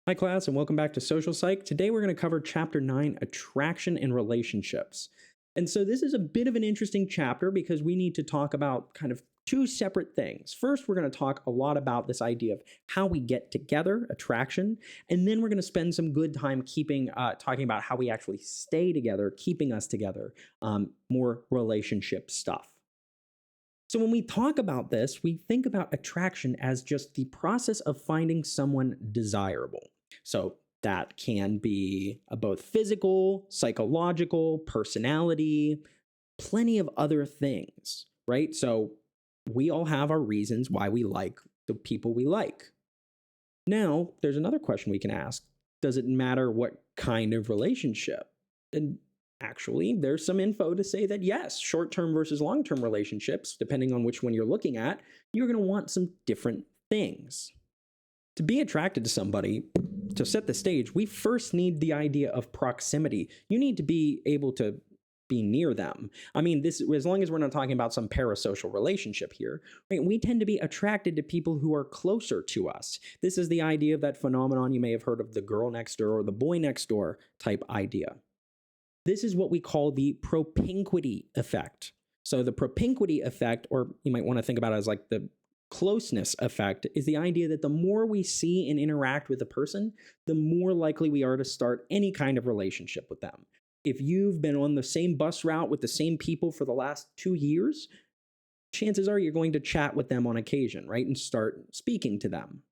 Hi, class, and welcome back to Social Psych. Today, we're going to cover Chapter 9 Attraction and Relationships. And so, this is a bit of an interesting chapter because we need to talk about kind of two separate things. First, we're going to talk a lot about this idea of how we get together, attraction, and then we're going to spend some good time talking about how we actually stay together, keeping us together, more relationship stuff. So, when we talk about this, we think about attraction as just the process of finding someone desirable. So, that can be both physical, psychological, personality, plenty of other things, right? So, we all have our reasons why we like the people we like. Now, there's another question we can ask. Does it matter what kind of relationship? And actually, there's some info to say that yes, short-term versus long-term relationships, depending on which one you're looking at, you're going to want some different things. To be attracted to somebody, to set the stage, we first need the idea of proximity. You need to be able to be near them. I mean, this, as long as we're not talking about some parasocial relationship here, right? We tend to be attracted to people who are closer to us. This is the idea of that phenomenon you may have heard of, the girl next door or the boy next door type idea. This is what we call the propinquity effect. So the propinquity effect, or you might want to think about it as like the closeness effect, is the idea that the more we see and interact with a person, the more likely we are to start any kind of relationship with them. If you've been on the same bus route with the same people for the last 2 years, chances are you're going to chat with them on occasion, right? And start speaking to them.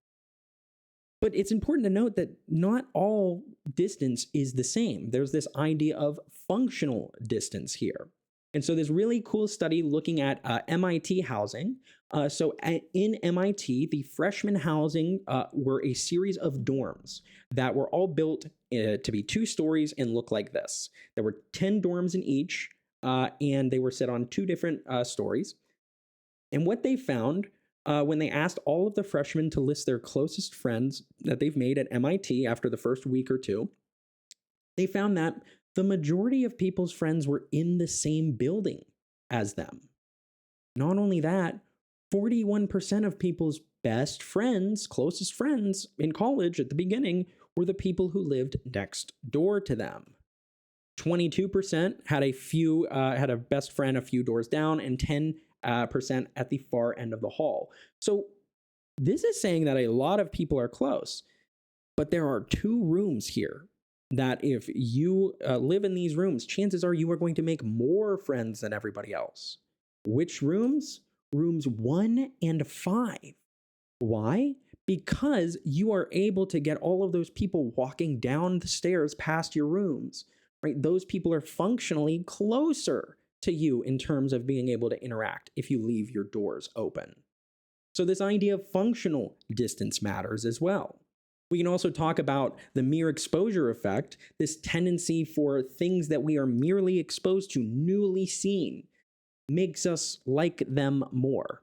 But it's important to note that not all distance is the same. There's this idea of functional distance here. And so there's really cool study looking at MIT housing. In MIT, the freshman housing were a series of dorms that were all built to be 2 stories and look like this. There were 10 dorms in each, and they were set on 2 different stories. And what they found when they asked all of the freshmen to list their closest friends that they've made at MIT after the first week or two, they found that the majority of people's friends were in the same building as them. Not only that, 41% of people's best friends, closest friends in college at the beginning, were the people who lived next door to them. 22% had a best friend a few doors down, and 10% at the far end of the hall. So this is saying that a lot of people are close, but there are 2 rooms here that if you live in these rooms, chances are you are going to make more friends than everybody else. Which rooms? Rooms 1 and 5. Why? Because you are able to get all of those people walking down the stairs past your rooms, right? Those people are functionally closer to you in terms of being able to interact if you leave your doors open. So this idea of functional distance matters as well. We can also talk about the mere exposure effect, this tendency for things that we are merely exposed to, newly seen, makes us like them more.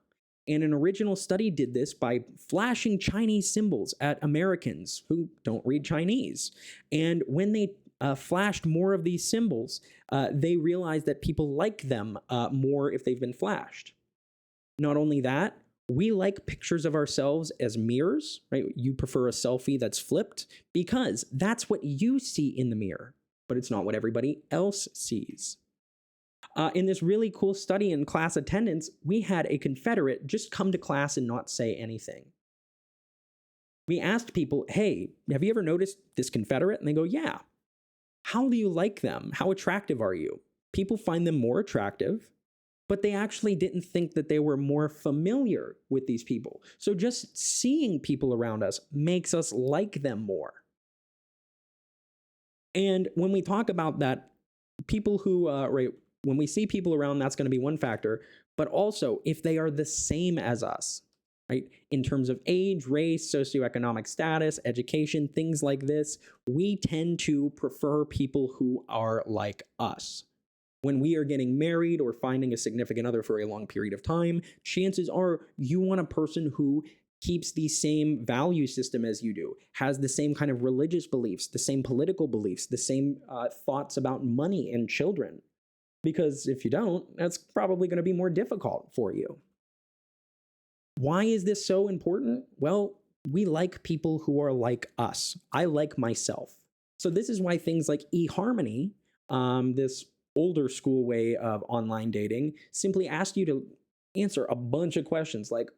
And an original study did this by flashing Chinese symbols at Americans who don't read Chinese. And when they flashed more of these symbols, they realized that people like them more if they've been flashed. Not only that, we like pictures of ourselves as mirrors, right? You prefer a selfie that's flipped because that's what you see in the mirror, but it's not what everybody else sees. In this really cool study in class attendance, we had a Confederate just come to class and not say anything. We asked people, hey, have you ever noticed this Confederate? And they go, yeah. How do you like them? How attractive are you? People find them more attractive, but they actually didn't think that they were more familiar with these people. So just seeing people around us makes us like them more. And when we talk about that, people who, when we see people around, that's going to be one factor, but also if they are the same as us, right? In terms of age, race, socioeconomic status, education, things like this, we tend to prefer people who are like us. When we are getting married or finding a significant other for a long period of time, chances are you want a person who keeps the same value system as you do, has the same kind of religious beliefs, the same political beliefs, the same thoughts about money and children. Because if you don't, that's probably going to be more difficult for you. Why is this so important? Well, we like people who are like us. I like myself. So this is why things like eHarmony, this older school way of online dating, simply ask you to answer a bunch of questions like,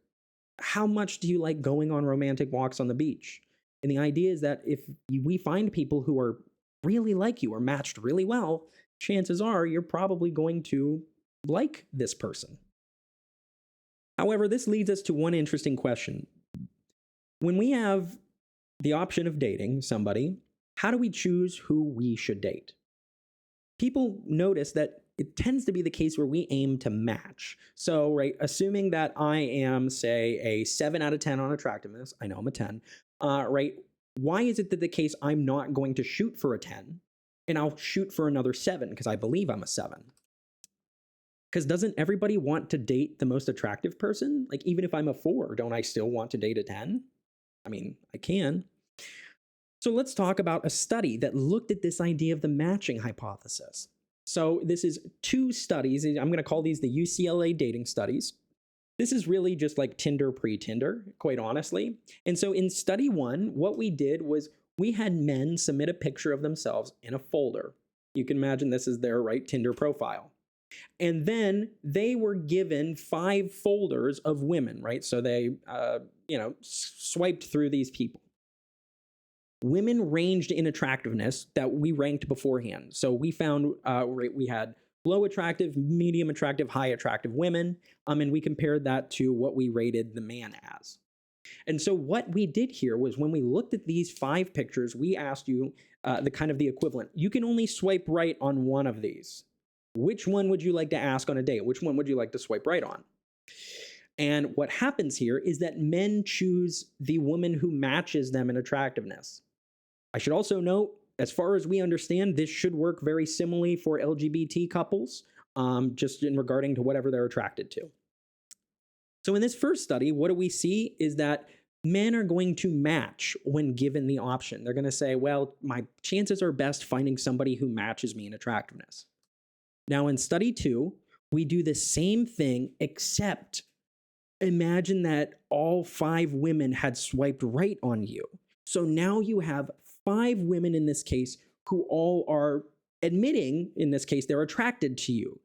how much do you like going on romantic walks on the beach? And the idea is that if we find people who are really like you or matched really well, chances are you're probably going to like this person. However, this leads us to one interesting question. When we have the option of dating somebody, how do we choose who we should date? People notice that it tends to be the case where we aim to match. So, right, assuming that I am, say, a 7 out of 10 on attractiveness, I know I'm a 10, right? Why is it that the case I'm not going to shoot for a 10 and I'll shoot for another 7 because I believe I'm a 7? Because doesn't everybody want to date the most attractive person? Like, even if I'm a 4, don't I still want to date a 10? I mean, I can. So let's talk about a study that looked at this idea of the matching hypothesis. So this is 2 studies. I'm going to call these the UCLA dating studies. This is really just like Tinder pre-Tinder, quite honestly. And so in study 1, what we did was we had men submit a picture of themselves in a folder. You can imagine this is their Tinder profile. And then they were given 5 folders of women, right? So they, swiped through these people. Women ranged in attractiveness that we ranked beforehand. So we found we had low attractive, medium attractive, high attractive women, and we compared that to what we rated the man as. And so what we did here was when we looked at these 5 pictures, we asked you the equivalent. You can only swipe right on one of these. Which one would you like to ask on a date? Which one would you like to swipe right on? And what happens here is that men choose the woman who matches them in attractiveness. I should also note, as far as we understand, this should work very similarly for LGBT couples, just in regarding to whatever they're attracted to. So in this first study, what do we see is that men are going to match when given the option. They're going to say, well, my chances are best finding somebody who matches me in attractiveness. Now in study 2, we do the same thing, except imagine that all 5 women had swiped right on you. So now you have 5 women in this case who all are admitting, in this case, they're attracted to you.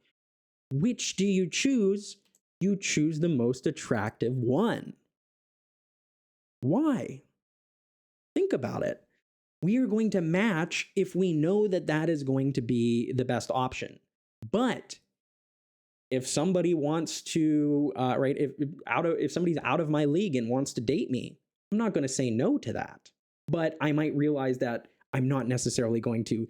Which do you choose? You choose the most attractive one. Why? Think about it. We are going to match if we know that that is going to be the best option. But if somebody wants to, if somebody's out of my league and wants to date me, I'm not going to say no to that. But I might realize that I'm not necessarily going to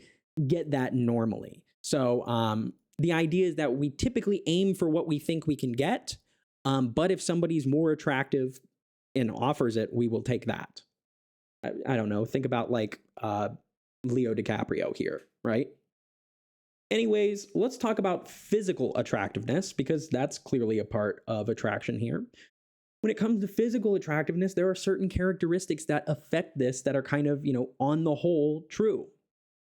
get that normally. So the idea is that we typically aim for what we think we can get. But if somebody's more attractive and offers it, we will take that. I don't know. Think about like Leo DiCaprio here, right? Anyways, let's talk about physical attractiveness because that's clearly a part of attraction here. When it comes to physical attractiveness, there are certain characteristics that affect this that are kind of, on the whole, true.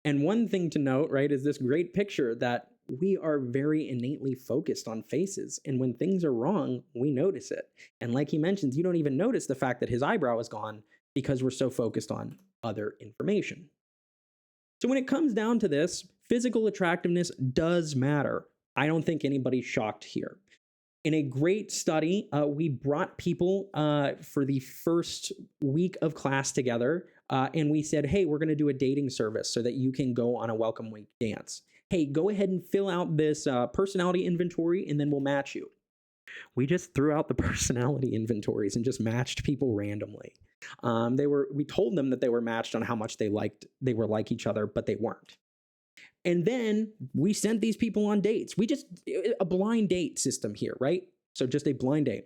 And one thing to note, right, is this great picture that we are very innately focused on faces. And when things are wrong, we notice it. And like he mentions, you don't even notice the fact that his eyebrow is gone because we're so focused on other information. So when it comes down to this, physical attractiveness does matter. I don't think anybody's shocked here. In a great study, we brought people for the first week of class together, and we said, hey, we're going to do a dating service so that you can go on a welcome week dance. Hey, go ahead and fill out this personality inventory, and then we'll match you. We just threw out the personality inventories and just matched people randomly. We told them that they were matched on how much they were like each other, but they weren't. And then we sent these people on dates. A blind date system here, right? So just a blind date.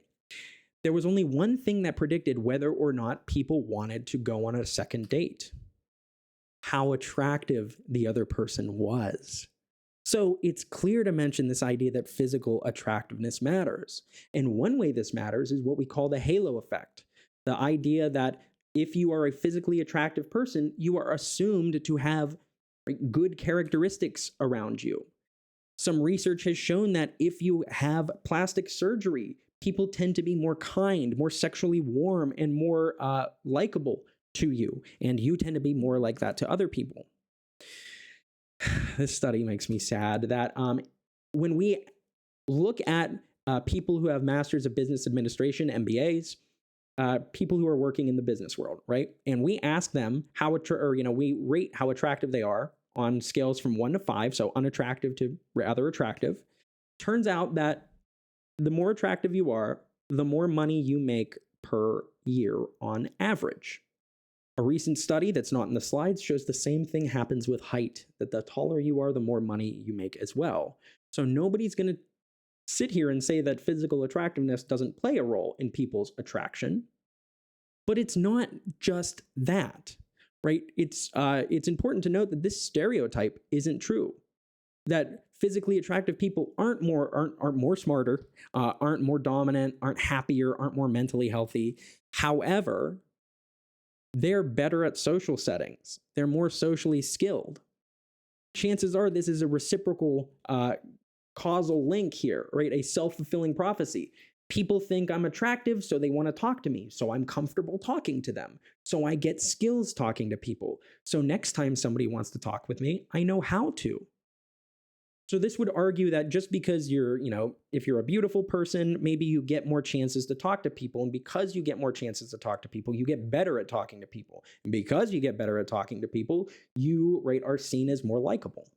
There was only one thing that predicted whether or not people wanted to go on a second date: how attractive the other person was. So it's clear to mention this idea that physical attractiveness matters. And one way this matters is what we call the halo effect. The idea that if you are a physically attractive person, you are assumed to have good characteristics around you. Some research has shown that if you have plastic surgery, People tend to be more kind, more sexually warm, and more likable to you. And you tend to be more like that to other people. This study makes me sad that when we look at people who have masters of business administration, MBAs, people who are working in the business world, right? And we ask them we rate how attractive they are on scales from 1 to 5, so unattractive to rather attractive. Turns out that the more attractive you are, the more money you make per year on average. A recent study that's not in the slides shows the same thing happens with height, that the taller you are, the more money you make as well. So nobody's going to sit here and say that physical attractiveness doesn't play a role in people's attraction, but it's not just that, right? It's important to note that this stereotype isn't true, that physically attractive people aren't more smarter, aren't more dominant, aren't happier, aren't more mentally healthy. However, they're better at social settings. They're more socially skilled. Chances are this is a reciprocal causal link here, right? A self-fulfilling prophecy. People think I'm attractive, so they want to talk to me. So I'm comfortable talking to them. So I get skills talking to people. So next time somebody wants to talk with me, I know how to. So this would argue that just because if you're a beautiful person, maybe you get more chances to talk to people. And because you get more chances to talk to people, you get better at talking to people. And because you get better at talking to people, you, right, are seen as more likable.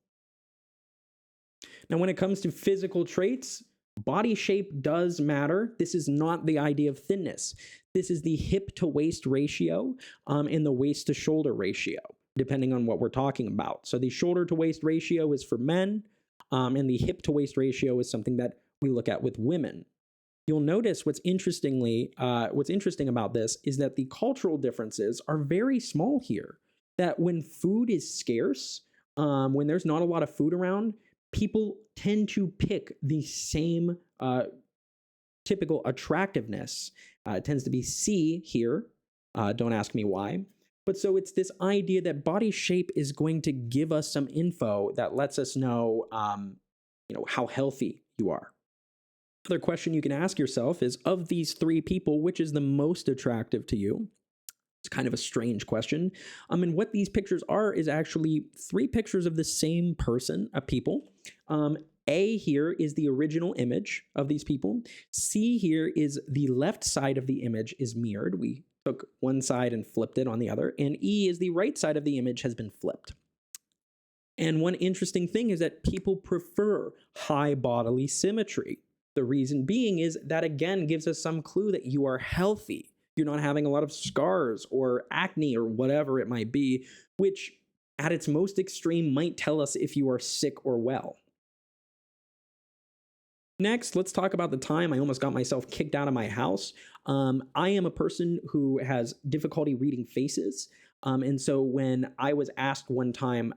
Now, when it comes to physical traits, body shape does matter. This is not the idea of thinness. This is the hip to waist ratio and the waist to shoulder ratio, depending on what we're talking about. So the shoulder to waist ratio is for men. And the hip to waist ratio is something that we look at with women. You'll notice what's interesting about this is that the cultural differences are very small here. That when food is scarce, when there's not a lot of food around, people tend to pick the same typical attractiveness. It tends to be C here. Don't ask me why. But so it's this idea that body shape is going to give us some info that lets us know, how healthy you are. Another question you can ask yourself is, of these 3 people, which is the most attractive to you? It's kind of a strange question. And what these pictures are is actually 3 pictures of the same person, people. A here is the original image of these people. C here is the left side of the image is mirrored. We took one side and flipped it on the other. And E is the right side of the image has been flipped. And one interesting thing is that people prefer high bodily symmetry. The reason being is that, again, gives us some clue that you are healthy. You're not having a lot of scars or acne or whatever it might be, which at its most extreme might tell us if you are sick or well. Next, let's talk about the time I almost got myself kicked out of my house. I am a person who has difficulty reading faces. And so when I was asked one time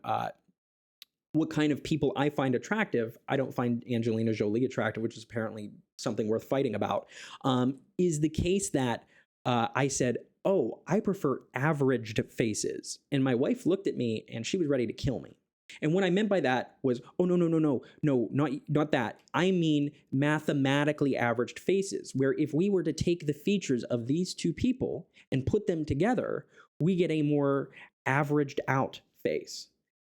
what kind of people I find attractive, I don't find Angelina Jolie attractive, which is apparently something worth fighting about, is the case that I said, oh, I prefer averaged faces. And my wife looked at me and she was ready to kill me. And what I meant by that was, oh, no, not that. I mean mathematically averaged faces, where if we were to take the features of these 2 people and put them together, we get a more averaged out face.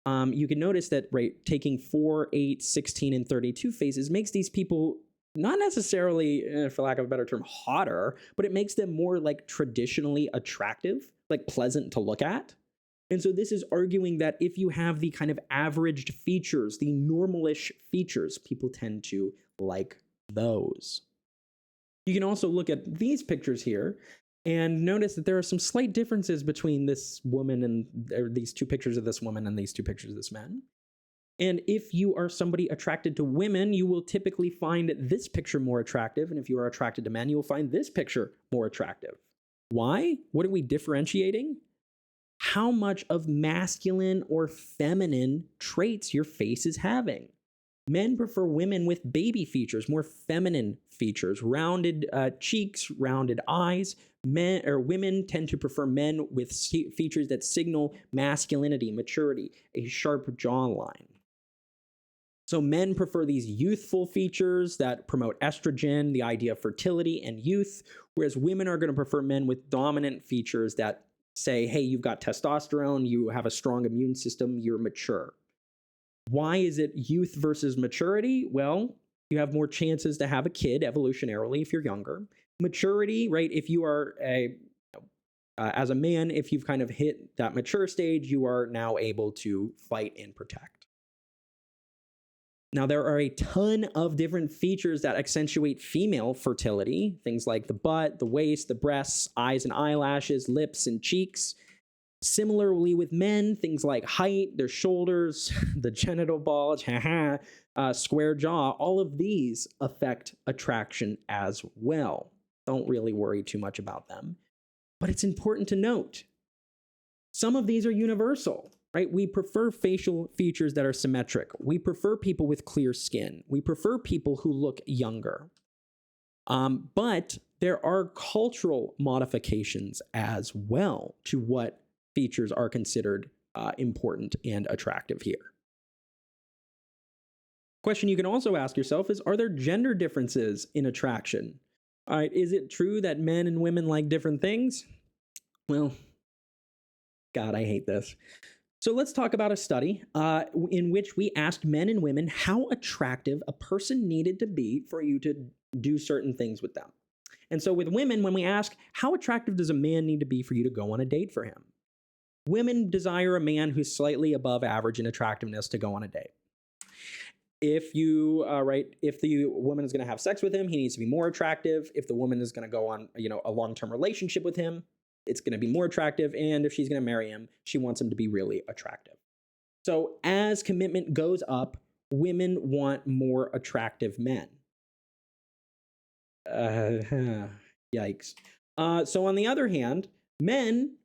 You can notice that, right, taking 4, 8, 16, and 32 faces makes these people not necessarily, for lack of a better term, hotter, but it makes them more like traditionally attractive, like pleasant to look at. And so this is arguing that if you have the kind of averaged features, the normalish features, people tend to like those. You can also look at these pictures here and notice that there are some slight differences between this woman and these 2 pictures of this woman and these 2 pictures of this man. And if you are somebody attracted to women, you will typically find this picture more attractive. And if you are attracted to men, you will find this picture more attractive. Why? What are we differentiating? How much of masculine or feminine traits your face is having. Men prefer women with baby features, more feminine features, rounded cheeks, rounded eyes. Women tend to prefer men with features that signal masculinity, maturity, a sharp jawline. So men prefer these youthful features that promote estrogen, the idea of fertility and youth, whereas women are going to prefer men with dominant features that say, hey, you've got testosterone, you have a strong immune system, you're mature. Why is it youth versus maturity? Well, you have more chances to have a kid evolutionarily if you're younger. Maturity, right? If you are as a man, if you've kind of hit that mature stage, you are now able to fight and protect. Now, there are a ton of different features that accentuate female fertility, things like the butt, the waist, the breasts, eyes and eyelashes, lips and cheeks. Similarly with men, things like height, their shoulders, the genital bulge, square jaw, all of these affect attraction as well. Don't really worry too much about them. But it's important to note, some of these are universal, right? We prefer facial features that are symmetric. We prefer people with clear skin. We prefer people who look younger. But there are cultural modifications as well to what features are considered important and attractive here. Question you can also ask yourself is, are there gender differences in attraction? All right, is it true that men and women like different things? Well, God, I hate this. So let's talk about a study in which we asked men and women how attractive a person needed to be for you to do certain things with them. And so with women, when we ask, how attractive does a man need to be for you to go on a date for him? Women desire a man who's slightly above average in attractiveness to go on a date. If the woman is going to have sex with him, he needs to be more attractive. If the woman is going to go on, a long-term relationship with him, it's going to be more attractive. And if she's going to marry him, she wants him to be really attractive. So as commitment goes up, women want more attractive men. Yikes. So on the other hand, men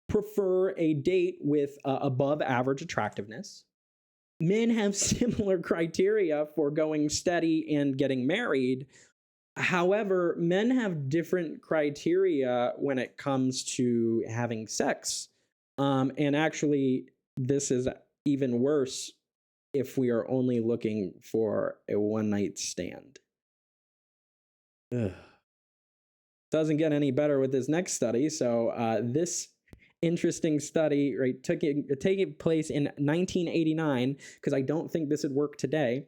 prefer a date with above average attractiveness. Men have similar criteria for going steady and getting married. However, men have different criteria when it comes to having sex. And actually, this is even worse if we are only looking for a one-night stand. Ugh. Doesn't get any better with this next study. So this interesting study, right, taking place in 1989, because I don't think this would work today.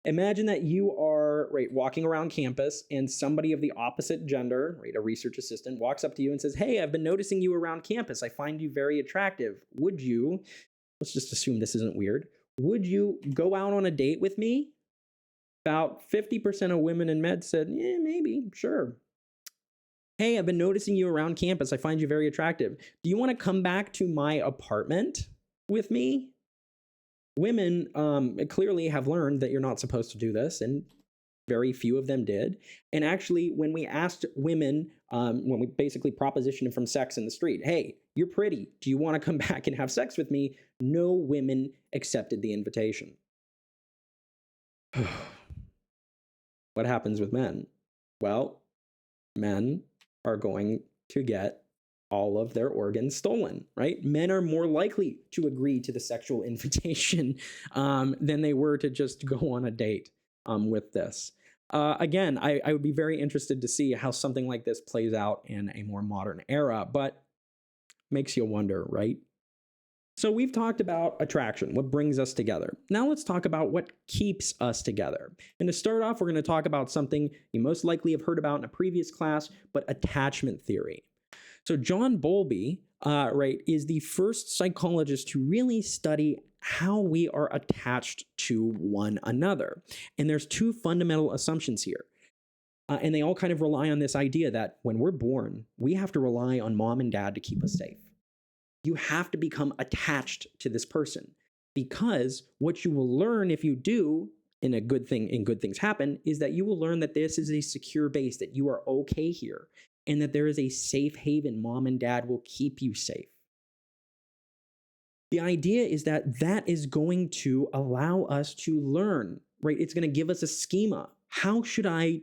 Imagine that you are walking around campus and somebody of the opposite gender, a research assistant, walks up to you and says, hey, I've been noticing you around campus. I find you very attractive. Would you, let's just assume this isn't weird, would you go out on a date with me? About 50% of women in med said, yeah, maybe, sure. Hey, I've been noticing you around campus. I find you very attractive. Do you want to come back to my apartment with me? Women clearly have learned that you're not supposed to do this, and very few of them did. And actually, when we asked women, when we basically propositioned from sex in the street, hey, you're pretty. Do you want to come back and have sex with me? No women accepted the invitation. What happens with men? Well, men are going to get all of their organs stolen, right? Men are more likely to agree to the sexual invitation than they were to just go on a date with this. Again, I would be very interested to see how something like this plays out in a more modern era, but makes you wonder, right? So we've talked about attraction, what brings us together. Now let's talk about what keeps us together. And to start off, we're going to talk about something you most likely have heard about in a previous class, but attachment theory. So John Bowlby, is the first psychologist to really study how we are attached to one another. And there's two fundamental assumptions here. And they all kind of rely on this idea that when we're born, we have to rely on mom and dad to keep us safe. You have to become attached to this person, because what you will learn if you do, in good things happen, is that you will learn that this is a secure base, that you are okay here, and that there is a safe haven. Mom and dad will keep you safe. The idea is that that is going to allow us to learn, right? It's going to give us a schema. How should I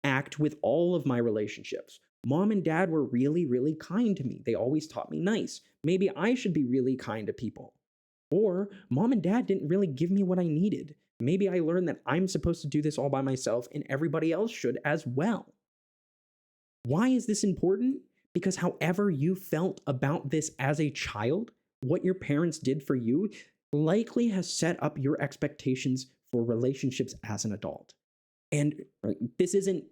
act with all of my relationships? Mom and dad were really, really kind to me. They always taught me nice. Maybe I should be really kind to people. Or mom and dad didn't really give me what I needed. Maybe I learned that I'm supposed to do this all by myself and everybody else should as well. Why is this important? Because however you felt about this as a child, what your parents did for you likely has set up your expectations for relationships as an adult. And this isn't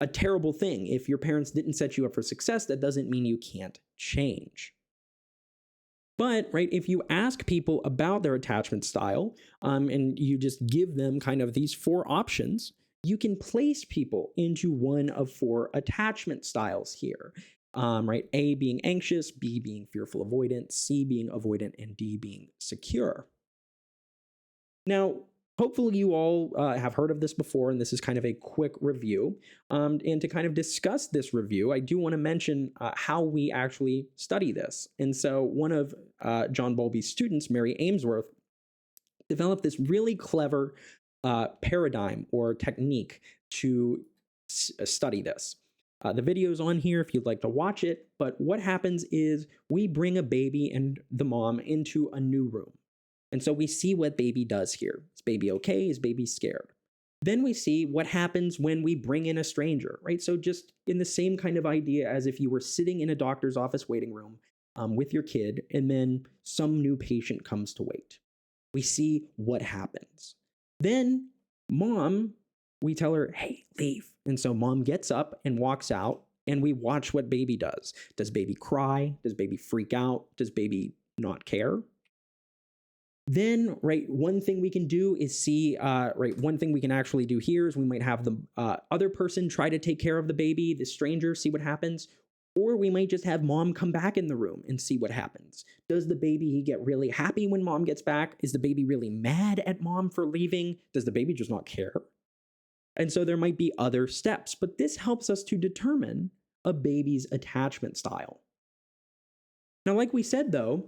a terrible thing. If your parents didn't set you up for success, that doesn't mean you can't change. But, right, if you ask people about their attachment style and you just give them kind of these 4 options, you can place people into one of 4 attachment styles here. Right, A being anxious, B being fearful avoidant, C being avoidant, and D being secure. Now, hopefully you all have heard of this before, and this is kind of a quick review. And to kind of discuss this review, I do want to mention how we actually study this. And so one of John Bowlby's students, Mary Ainsworth, developed this really clever paradigm or technique to study this. The video's on here if you'd like to watch it, but what happens is we bring a baby and the mom into a new room. And so we see what baby does here. Is baby okay? Is baby scared? Then we see what happens when we bring in a stranger, right? So just in the same kind of idea as if you were sitting in a doctor's office waiting room with your kid, and then some new patient comes to wait. We see what happens. Then mom, we tell her, hey, leave. And so mom gets up and walks out, and we watch what baby does. Does baby cry? Does baby freak out? Does baby not care? Then, right, one thing we can do is see, one thing we can actually do here is we might have the other person try to take care of the baby, the stranger, see what happens. Or we might just have mom come back in the room and see what happens. Does the baby get really happy when mom gets back? Is the baby really mad at mom for leaving? Does the baby just not care? And so there might be other steps, but this helps us to determine a baby's attachment style. Now, like we said, though,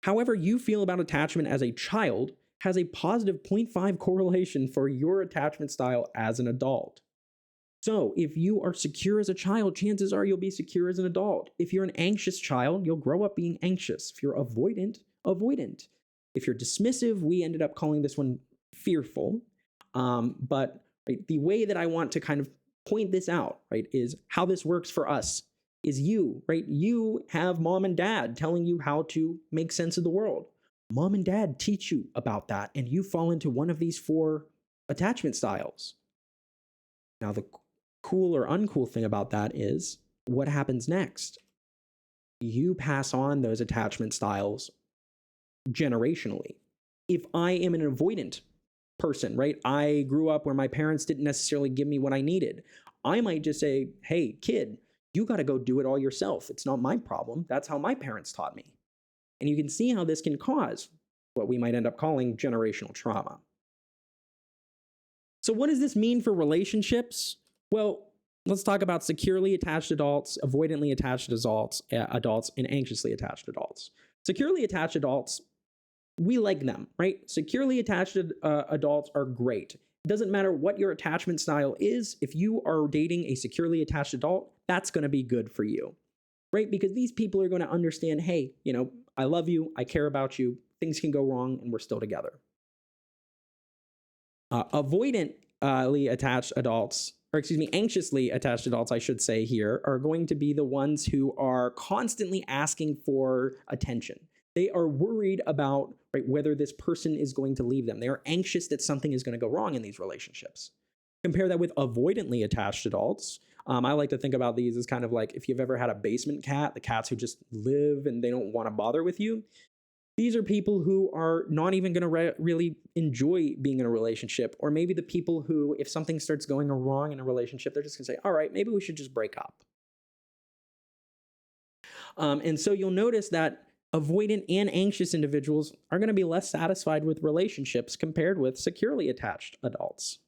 however you feel about attachment as a child has a positive 0.5 correlation for your attachment style as an adult. So if you are secure as a child, chances are you'll be secure as an adult. If you're an anxious child, you'll grow up being anxious. If you're avoidant, avoidant. If you're dismissive, we ended up calling this one fearful. But right, the way that I want to kind of point this out, right, is how this works for us is you, right? You have mom and dad telling you how to make sense of the world. Mom and dad teach you about that, and you fall into one of these 4 attachment styles. Now, the cool or uncool thing about that is what happens next. You pass on those attachment styles generationally. If I am an avoidant person, right? I grew up where my parents didn't necessarily give me what I needed. I might just say, hey, kid, you got to go do it all yourself. It's not my problem. That's how my parents taught me. And you can see how this can cause what we might end up calling generational trauma. So what does this mean for relationships? Well, let's talk about securely attached adults, avoidantly attached adults, and anxiously attached adults. Securely attached adults, we like them, right? Securely attached adults are great. It doesn't matter what your attachment style is. If you are dating a securely attached adult, that's going to be good for you, right? Because these people are going to understand, hey, I love you, I care about you, things can go wrong, and we're still together. Avoidantly attached adults, anxiously attached adults, I should say here, are going to be the ones who are constantly asking for attention. They are worried about, right, whether this person is going to leave them. They are anxious that something is going to go wrong in these relationships. Compare that with avoidantly attached adults. I like to think about these as kind of like if you've ever had a basement cat, the cats who just live and they don't want to bother with you. These are people who are not even going to really enjoy being in a relationship, or maybe the people who, if something starts going wrong in a relationship, they're just going to say, all right, maybe we should just break up. And so you'll notice that avoidant and anxious individuals are going to be less satisfied with relationships compared with securely attached adults.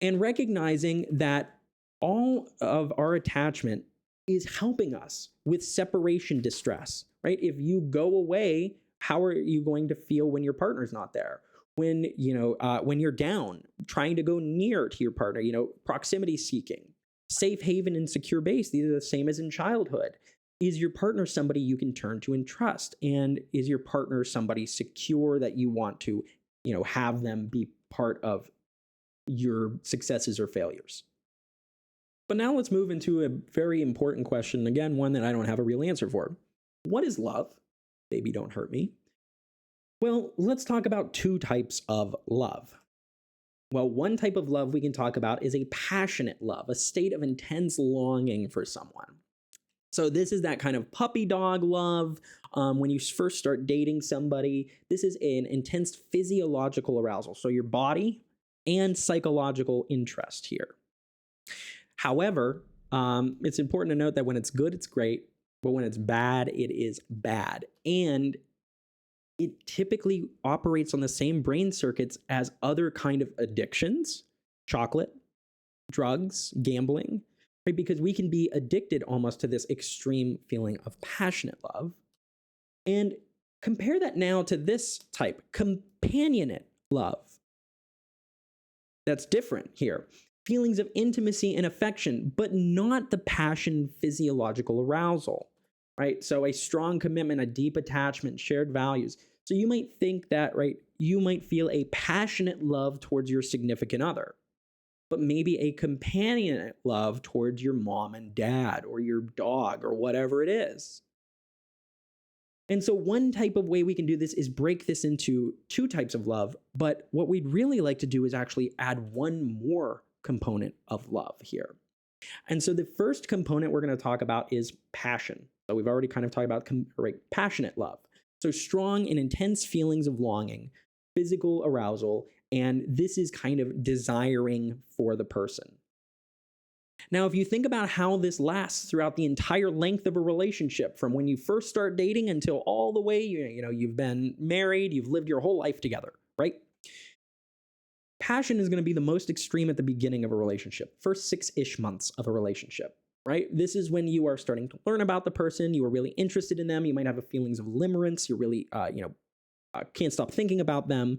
And recognizing that all of our attachment is helping us with separation distress, right? If you go away, how are you going to feel when your partner's not there? When you're down, trying to go near to your partner, proximity seeking, safe haven and secure base. These are the same as in childhood. Is your partner somebody you can turn to and trust? And is your partner somebody secure that you want to, have them be part of your successes or failures? But now let's move into a very important question. Again, one that I don't have a real answer for. What is love? Baby, don't hurt me. Well, let's talk about two types of love. Well, one type of love we can talk about is a passionate love, a state of intense longing for someone. So this is that kind of puppy dog love. When you first start dating somebody, this is an intense physiological arousal. So your body and psychological interest here. However, it's important to note that when it's good, it's great. But when it's bad, it is bad. And it typically operates on the same brain circuits as other kind of addictions, chocolate, drugs, gambling, right? Because we can be addicted almost to this extreme feeling of passionate love. And compare that now to this type, companionate love. That's different here. Feelings of intimacy and affection, but not the passion physiological arousal, right? So a strong commitment, a deep attachment, shared values. So you might think that, right, you might feel a passionate love towards your significant other, but maybe a companionate love towards your mom and dad or your dog or whatever it is. And so one type of way we can do this is break this into two types of love, but what we'd really like to do is actually add one more component of love here. And so the first component we're going to talk about is passion. So we've already kind of talked about passionate love. So strong and intense feelings of longing, physical arousal, and this is kind of desiring for the person. Now, if you think about how this lasts throughout the entire length of a relationship, from when you first start dating until all the way, you've been married, you've lived your whole life together, right? Passion is going to be the most extreme at the beginning of a relationship, first 6-ish months of a relationship, right? This is when you are starting to learn about the person, you are really interested in them, you might have feelings of limerence, you're really, can't stop thinking about them.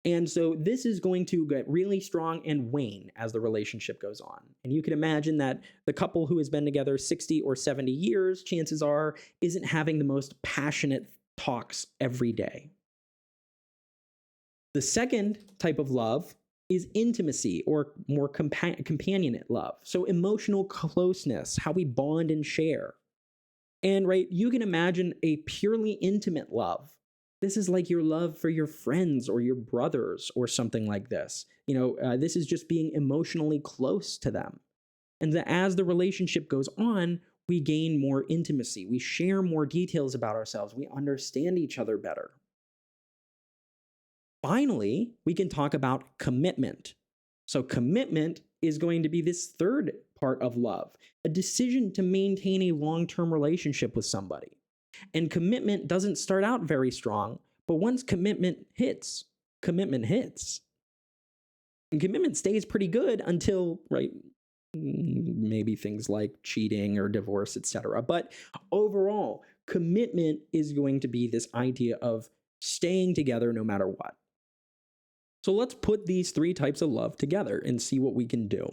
And so this is going to get really strong and wane as the relationship goes on. And you can imagine that the couple who has been together 60 or 70 years, chances are, isn't having the most passionate talks every day. The second type of love is intimacy, or more companionate love. So emotional closeness, how we bond and share. And right, you can imagine a purely intimate love. This is like your love for your friends or your brothers or something like this. This is just being emotionally close to them. And as the relationship goes on, we gain more intimacy. We share more details about ourselves. We understand each other better. Finally, we can talk about commitment. So commitment is going to be this third part of love, a decision to maintain a long-term relationship with somebody. And commitment doesn't start out very strong, but once commitment hits. And commitment stays pretty good until, right, maybe things like cheating or divorce, etc. But overall, commitment is going to be this idea of staying together no matter what. So let's put these three types of love together and see what we can do.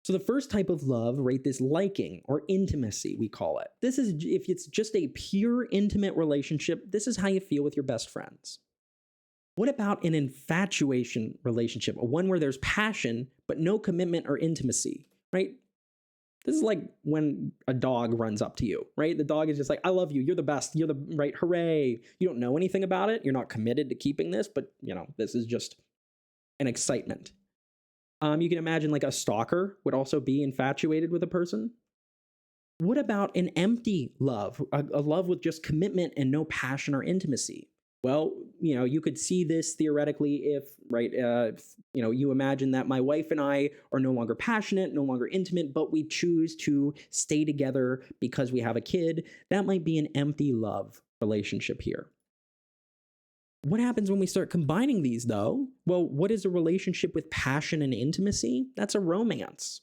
So the first type of love, right, this liking or intimacy, we call it. This is, if it's just a pure intimate relationship, this is how you feel with your best friends. What about an infatuation relationship, one where there's passion, but no commitment or intimacy, right? This is like when a dog runs up to you, right? The dog is just like, I love you. You're the best. You're the right. Hooray. You don't know anything about it. You're not committed to keeping this, but this is just an excitement. You can imagine like a stalker would also be infatuated with a person. What about an empty love, a love with just commitment and no passion or intimacy? Well, you could see this theoretically if, right, you imagine that my wife and I are no longer passionate, no longer intimate, but we choose to stay together because we have a kid. That might be an empty love relationship here. What happens when we start combining these, though? Well, what is a relationship with passion and intimacy? That's a romance,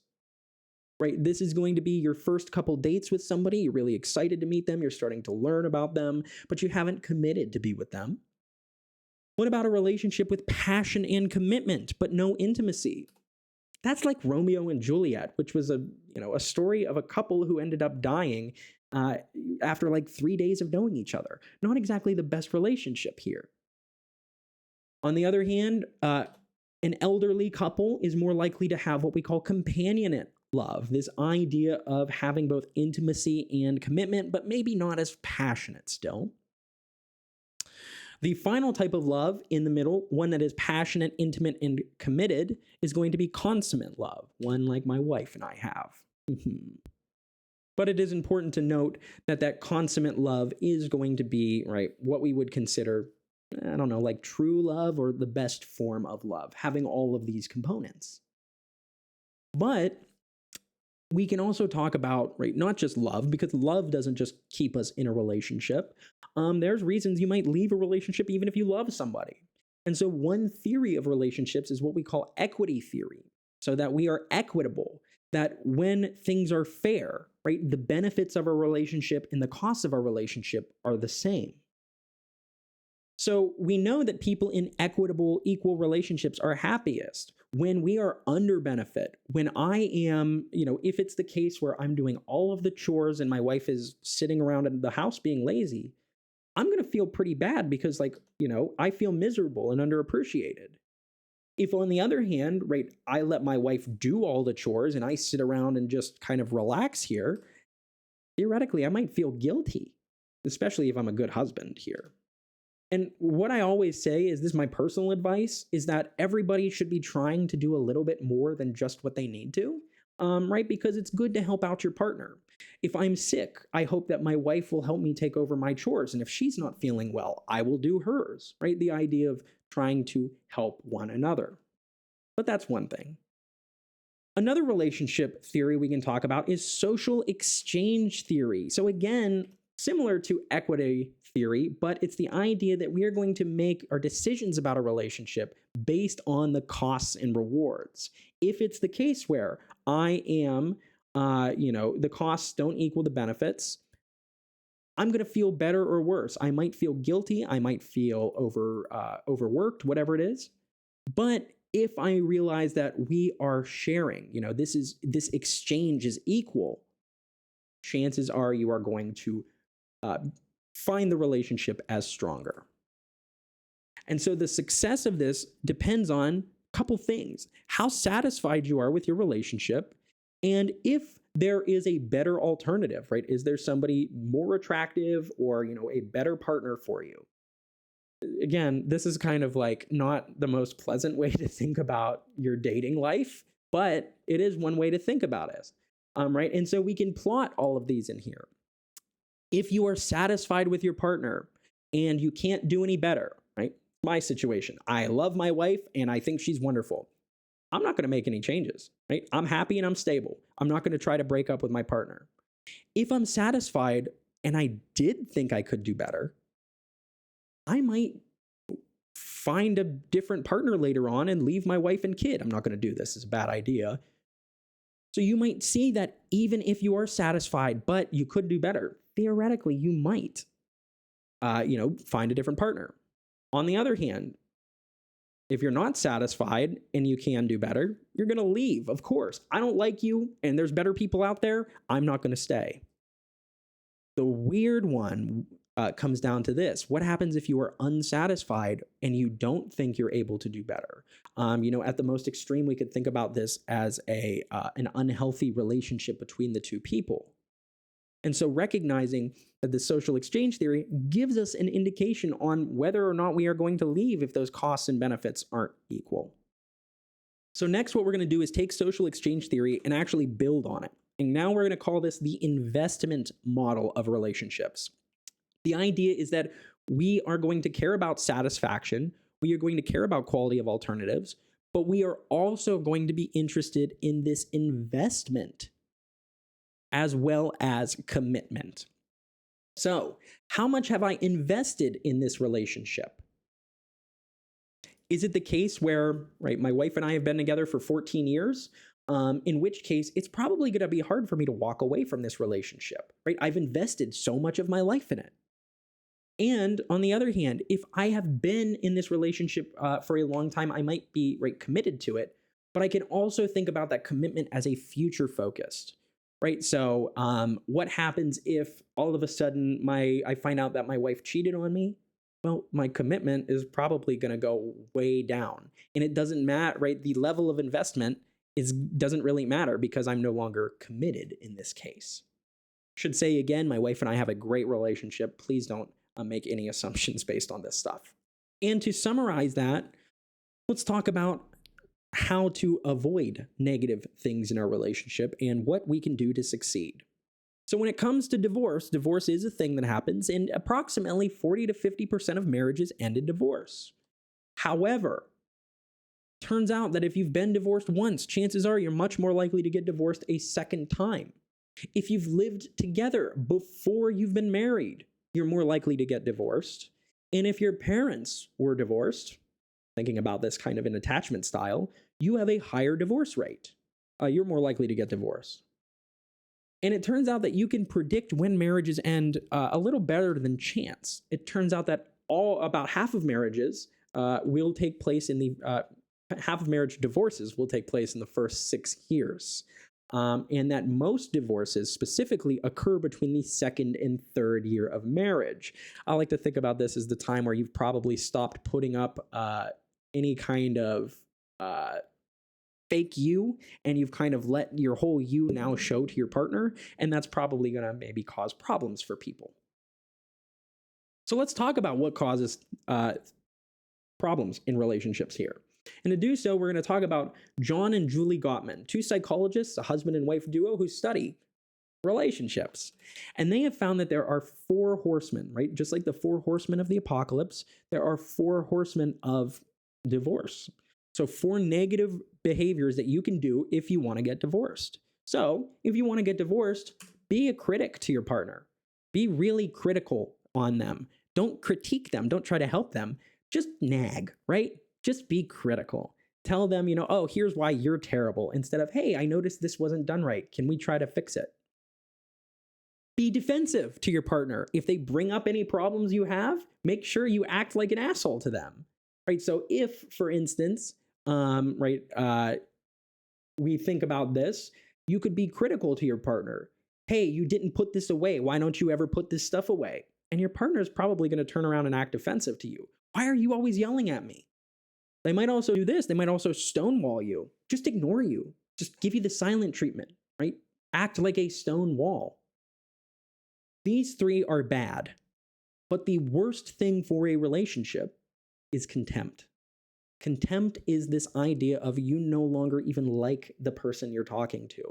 right? This is going to be your first couple dates with somebody. You're really excited to meet them. You're starting to learn about them, but you haven't committed to be with them. What about a relationship with passion and commitment, but no intimacy? That's like Romeo and Juliet, which was a story of a couple who ended up dying uh, after like 3 days of knowing each other. Not exactly the best relationship here. On the other hand, an elderly couple is more likely to have what we call companionate love, this idea of having both intimacy and commitment, but maybe not as passionate still. The final type of love in the middle, one that is passionate, intimate, and committed, is going to be consummate love, one like my wife and I have. But it is important to note that that consummate love is going to be, right, what we would consider, I don't know, like true love or the best form of love, having all of these components. But we can also talk about, right, not just love, because love doesn't just keep us in a relationship. There's reasons you might leave a relationship even if you love somebody. And so one theory of relationships is what we call equity theory, so that we are equitable, that when things are fair, right, the benefits of a relationship and the costs of our relationship are the same. So we know that people in equitable, equal relationships are happiest when we are under benefit, when I am, if it's the case where I'm doing all of the chores and my wife is sitting around in the house being lazy, I'm going to feel pretty bad because I feel miserable and underappreciated. If on the other hand, right, I let my wife do all the chores and I sit around and just kind of relax here, theoretically, I might feel guilty, especially if I'm a good husband here. And what I always say is, this is my personal advice, is that everybody should be trying to do a little bit more than just what they need to, right? Because it's good to help out your partner. If I'm sick, I hope that my wife will help me take over my chores. And if she's not feeling well, I will do hers, right? The idea of trying to help one another. But that's one thing. Another relationship theory we can talk about is social exchange theory. So again, similar to equity theory, but it's the idea that we are going to make our decisions about a relationship based on the costs and rewards. If it's the case where I am, the costs don't equal the benefits, I'm going to feel better or worse. I might feel guilty. I might feel overworked, whatever it is. But if I realize that we are sharing, this exchange is equal, chances are you are going to find the relationship as stronger. And so the success of this depends on a couple things: how satisfied you are with your relationship, and if there is a better alternative, right? Is there somebody more attractive or, a better partner for you? Again, this is kind of like not the most pleasant way to think about your dating life, but it is one way to think about it, right? And so we can plot all of these in here. If you are satisfied with your partner and you can't do any better, right? My situation, I love my wife and I think she's wonderful. I'm not going to make any changes, right? I'm happy and I'm stable. I'm not going to try to break up with my partner. If I'm satisfied and I did think I could do better, I might find a different partner later on and leave my wife and kid. I'm not going to do this. It's a bad idea. So you might see that even if you are satisfied, but you could do better, theoretically, you might, find a different partner. On the other hand, if you're not satisfied and you can do better, you're going to leave. Of course, I don't like you and there's better people out there. I'm not going to stay. The weird one comes down to this. What happens if you are unsatisfied and you don't think you're able to do better? At the most extreme, we could think about this as an unhealthy relationship between the two people. And so recognizing that the social exchange theory gives us an indication on whether or not we are going to leave if those costs and benefits aren't equal. So next, what we're going to do is take social exchange theory and actually build on it. And now we're going to call this the investment model of relationships. The idea is that we are going to care about satisfaction, we are going to care about quality of alternatives, but we are also going to be interested in this investment as well as commitment. So, how much have I invested in this relationship? Is it the case where, right, my wife and I have been together for 14 years? In which case, it's probably going to be hard for me to walk away from this relationship, right? I've invested so much of my life in it. And on the other hand, if I have been in this relationship for a long time, I might be, right, committed to it, but I can also think about that commitment as a future focused, right? So what happens if all of a sudden I find out that my wife cheated on me? Well, my commitment is probably going to go way down. And it doesn't matter, right? The level of investment doesn't really matter because I'm no longer committed in this case. Should say again, my wife and I have a great relationship. Please don't make any assumptions based on this stuff. And to summarize that, let's talk about how to avoid negative things in our relationship and what we can do to succeed. So when it comes to divorce, divorce is a thing that happens, and approximately 40 to 50% of marriages end in divorce. However, turns out that if you've been divorced once, chances are you're much more likely to get divorced a second time. If you've lived together before you've been married, you're more likely to get divorced. And if your parents were divorced, thinking about this kind of an attachment style, you have a higher divorce rate. You're more likely to get divorced. And it turns out that you can predict when marriages end a little better than chance. It turns out that about half of marriages will take place half of marriage divorces will take place in the first 6 years. And that most divorces specifically occur between the second and third year of marriage. I like to think about this as the time where you've probably stopped putting up any kind of fake you, and you've kind of let your whole you now show to your partner, and that's probably going to maybe cause problems for people. So let's talk about what causes problems in relationships here. And to do so, we're going to talk about John and Julie Gottman, 2 psychologists, a husband and wife duo who study relationships. And they have found that there are 4 horsemen, right? Just like the 4 horsemen of the apocalypse, there are 4 horsemen of divorce. So 4 negative behaviors that you can do if you want to get divorced. So if you want to get divorced, be a critic to your partner. Be really critical on them. Don't critique them. Don't try to help them. Just nag, right? Just be critical. Tell them, oh, here's why you're terrible, instead of, hey, I noticed this wasn't done right. Can we try to fix it? Be defensive to your partner. If they bring up any problems you have, make sure you act like an asshole to them, right? So if, for instance, we think about this, you could be critical to your partner. Hey, you didn't put this away. Why don't you ever put this stuff away? And your partner is probably going to turn around and act offensive to you. Why are you always yelling at me? They might also do this. They might also stonewall you. Just ignore you. Just give you the silent treatment, right? Act like a stone wall. These 3 are bad. But the worst thing for a relationship is contempt. Contempt is this idea of you no longer even like the person you're talking to.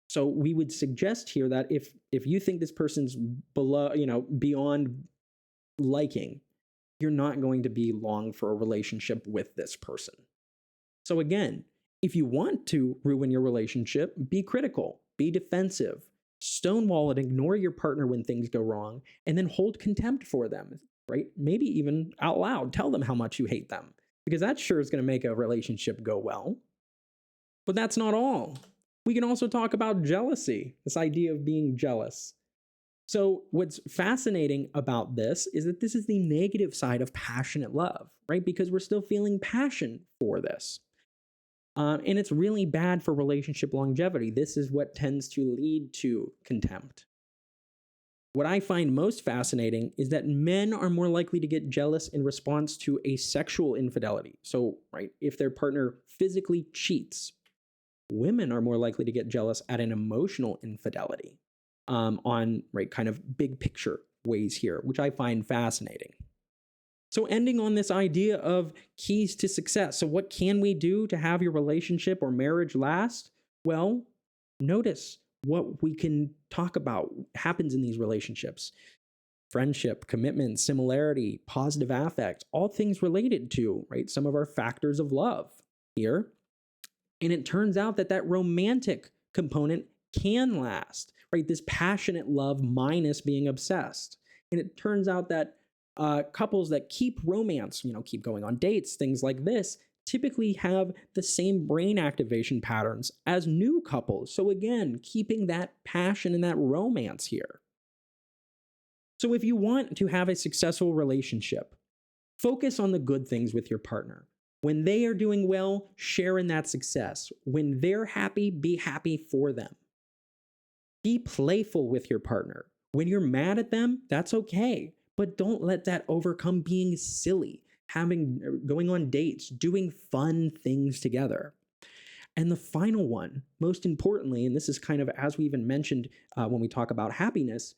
So we would suggest here that if you think this person's beyond liking, you're not going to be long for a relationship with this person. So again, if you want to ruin your relationship, be critical, be defensive, stonewall and ignore your partner when things go wrong, and then hold contempt for them, right? Maybe even out loud, tell them how much you hate them, because that sure is going to make a relationship go well. But that's not all. We can also talk about jealousy, this idea of being jealous. So what's fascinating about this is that this is the negative side of passionate love, right? Because we're still feeling passion for this. And it's really bad for relationship longevity. This is what tends to lead to contempt. What I find most fascinating is that men are more likely to get jealous in response to a sexual infidelity. So, right, if their partner physically cheats, women are more likely to get jealous at an emotional infidelity. On kind of big picture ways here, which I find fascinating. So ending on this idea of keys to success. So what can we do to have your relationship or marriage last? Well, notice what we can talk about happens in these relationships. Friendship, commitment, similarity, positive affect, all things related to, right, some of our factors of love here. And it turns out that romantic component can last, right? This passionate love minus being obsessed. And it turns out that couples that keep romance, keep going on dates, things like this, typically have the same brain activation patterns as new couples. So again, keeping that passion and that romance here. So if you want to have a successful relationship, focus on the good things with your partner. When they are doing well, share in that success. When they're happy, be happy for them. Be playful with your partner. When you're mad at them, that's okay, but don't let that overcome being silly, going on dates, doing fun things together. And the final one, most importantly, and this is kind of as we even mentioned when we talk about happiness,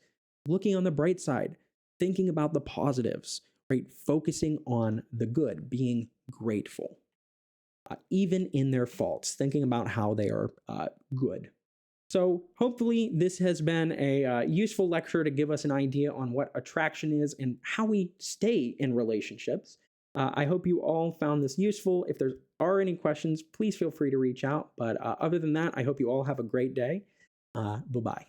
looking on the bright side, thinking about the positives, right? Focusing on the good, being grateful, even in their faults, thinking about how they are good. So hopefully this has been a useful lecture to give us an idea on what attraction is and how we stay in relationships. I hope you all found this useful. If there are any questions, please feel free to reach out. But other than that, I hope you all have a great day. Bye-bye.